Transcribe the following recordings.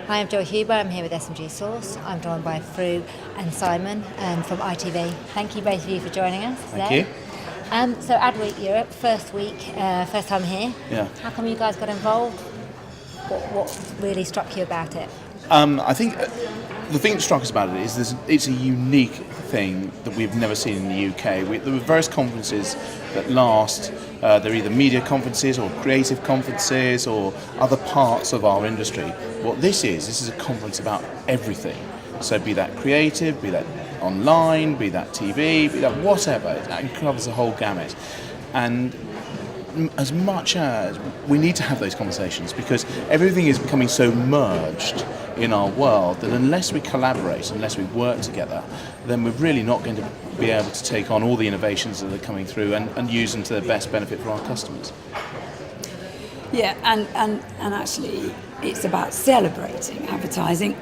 Hi, I'm Gill Huber. I'm here with SMG Source. I'm joined by Fru and Simon from ITV. Thank you both of you for joining us today. Thank you. So Ad Week Europe, first week, first time here. Yeah. How come you guys got involved? What really struck you about it? I think the thing that struck us about it is it's a unique thing that we've never seen in the UK. There were various conferences that last. They're either media conferences or creative conferences or other parts of our industry. What this is a conference about everything. So be that creative, be that online, be that TV, be that whatever. It covers the whole gamut. And as much as we need to have those conversations, because everything is becoming so merged in our world that unless we collaborate, unless we work together, then we're really not going to be able to take on all the innovations that are coming through and use them to the best benefit for our customers. Yeah, and actually it's about celebrating advertising.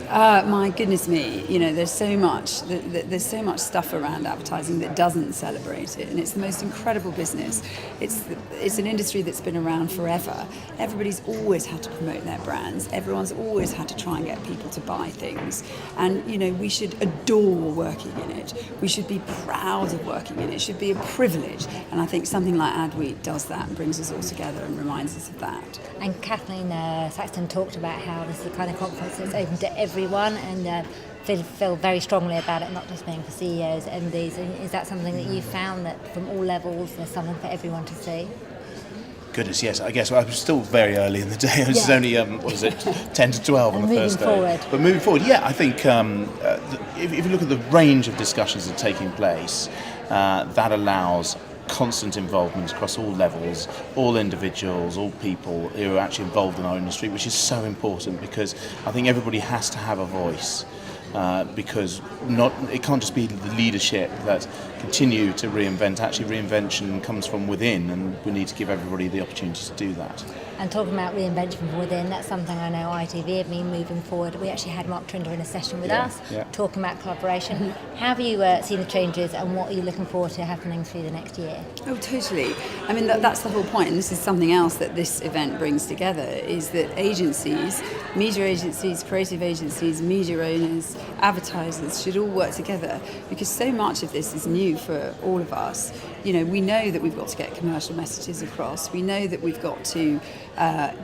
My goodness me, there's so much stuff around advertising that doesn't celebrate it, and it's the most incredible business. It's an industry that's been around forever. Everybody's always had to promote their brands. Everyone's always had to try and get people to buy things, and we should adore working in it. We should be proud of working in it. It should be a privilege, and I think something like Ad Week does that and brings us all together and reminds us of that. And Kathleen Saxton talked about how this is the kind of conference that's open to everyone and feel very strongly about it, not just being for CEOs, MDs. And is that something that you found, that from all levels there's something for everyone to see? Goodness, yes. I guess I was still very early in the day. It was only, 10 to 12 on the first day. Forward. But moving forward, I think if you look at the range of discussions that are taking place, that allows constant involvement across all levels, all individuals, all people who are actually involved in our industry, which is so important, because I think everybody has to have a voice. Because it can't just be the leadership that continue to reinvent. Actually, reinvention comes from within, and we need to give everybody the opportunity to do that. And talking about reinvention from within, that's something I know ITV have been moving forward. We actually had Mark Trinder in a session with us, talking about collaboration. How have you seen the changes, and what are you looking forward to happening through the next year? Oh, totally. I mean, that's the whole point, and this is something else that this event brings together, is that agencies, media agencies, creative agencies, media owners, advertisers should all work together, because so much of this is new for all of us. We know that we've got to get commercial messages across. We know that we've got to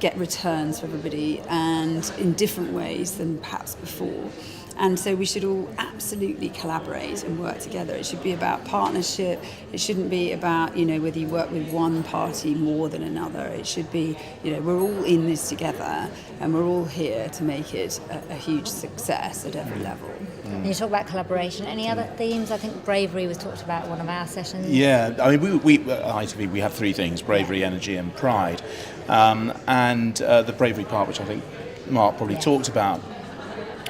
get returns for everybody, and in different ways than perhaps before. And so we should all absolutely collaborate and work together. It should be about partnership. It shouldn't be about, whether you work with one party more than another. It should be, we're all in this together, and we're all here to make it a huge success at every level. And you talk about collaboration. Any other themes? I think bravery was talked about in one of our sessions. Yeah, I mean, we at ITV, we have three things: bravery, energy, and pride. And the bravery part, which I think Mark probably talked about,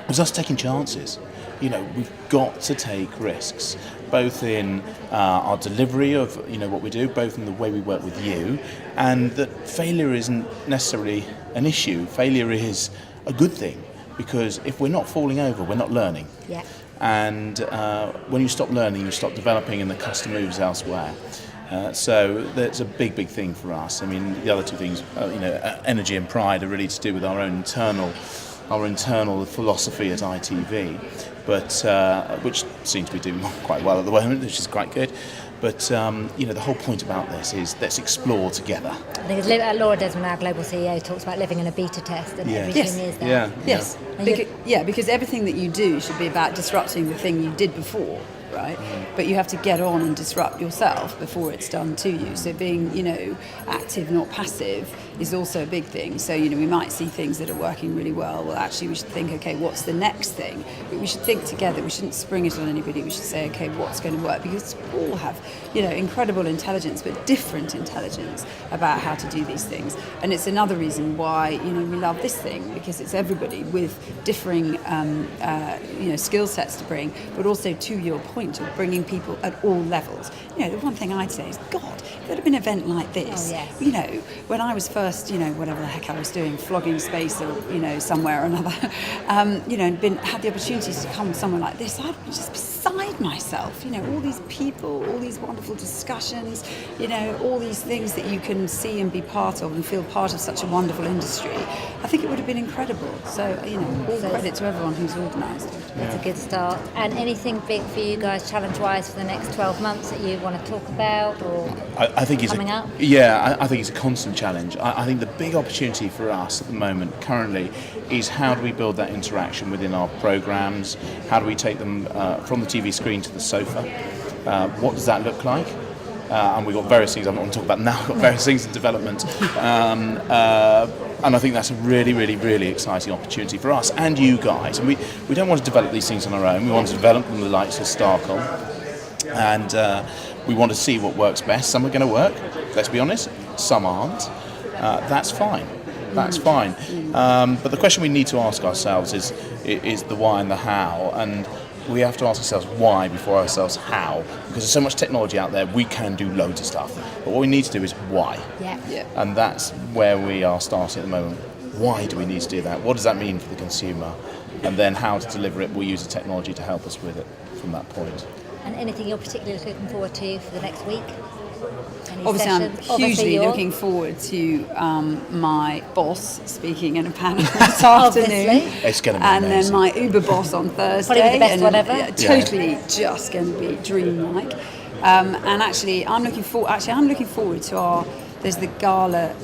was us taking chances. We've got to take risks, both in our delivery of what we do, both in the way we work with you, and that failure isn't necessarily an issue. Failure is a good thing, because if we're not falling over, we're not learning. Yeah. And when you stop learning, you stop developing, and the customer moves elsewhere. So that's a big thing for us. I mean, the other two things, energy and pride, are really to do with our own internal philosophy at ITV, but which seems to be doing quite well at the moment, which is quite good. But the whole point about this is let's explore together. I think it's Laura Desmond, our global CEO, talks about living in a beta test, and everything is that. Yes. Because everything that you do should be about disrupting the thing you did before. Right? But you have to get on and disrupt yourself before it's done to you. So being, active, not passive, is also a big thing. So, we might see things that are working really well. Well, actually, we should think, okay, what's the next thing? But we should think together. We shouldn't spring it on anybody. We should say, okay, what's going to work? Because we all have, incredible intelligence, but different intelligence about how to do these things. And it's another reason why, we love this thing, because it's everybody with differing, skill sets to bring, but also, to your point, of bringing people at all levels. The one thing I'd say is, God, if there'd have been an event like this, when I was first, whatever the heck I was doing, flogging space or, somewhere or another, and had the opportunities to come somewhere like this, I'd just be signing beside myself. All these people, all these wonderful discussions, all these things that you can see and be part of and feel part of such a wonderful industry. I think it would have been incredible. So, all credit to everyone who's organised it. That's a good start. And anything big for you guys, challenge-wise, for the next 12 months that you want to talk about, or I think it's coming up? Yeah, I think it's a constant challenge. I think the big opportunity for us at the moment, currently, is how do we build that interaction within our programmes? How do we take them from the TV screen to the sofa? What does that look like? And we've got various things I'm not going to talk about now. We've got various things in development. And I think that's a really, really, really exciting opportunity for us and you guys. And we don't want to develop these things on our own. We want to develop them with the likes of Starcom. And we want to see what works best. Some are going to work, let's be honest. Some aren't. That's fine. That's fine. But the question we need to ask ourselves is the why and the how. And we have to ask ourselves why before ourselves how, because there's so much technology out there, we can do loads of stuff, but what we need to do is why. Yeah. And that's where we are starting at the moment. Why do we need to do that? What does that mean for the consumer? And then how to deliver it, we'll use the technology to help us with it from that point. And anything you're particularly looking forward to for the next week? Any Obviously, sessions? I'm hugely looking forward to my boss speaking in a panel this afternoon. It's going to be and amazing. then my Uber boss on Thursday. Probably the best one ever. Yeah, totally, just going to be dreamlike. And actually, I'm looking forward to there's the gala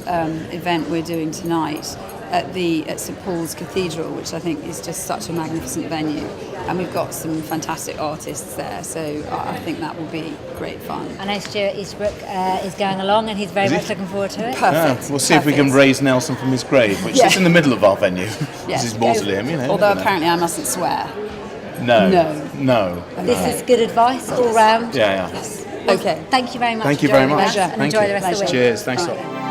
event we're doing tonight at St Paul's Cathedral, which I think is just such a magnificent venue, and we've got some fantastic artists there, so I think that will be great fun. I know Stuart Eastbrook is going along, and he's very much looking forward to it. Perfect. We'll see if we can raise Nelson from his grave, which is in the middle of our venue. This is mausoleum, Although apparently I mustn't swear. No. This is good advice all round. Yeah. Yes. Okay. Thank you very much. Thank you very much. Pleasure. And enjoy the rest of the week. Cheers. Thanks a lot.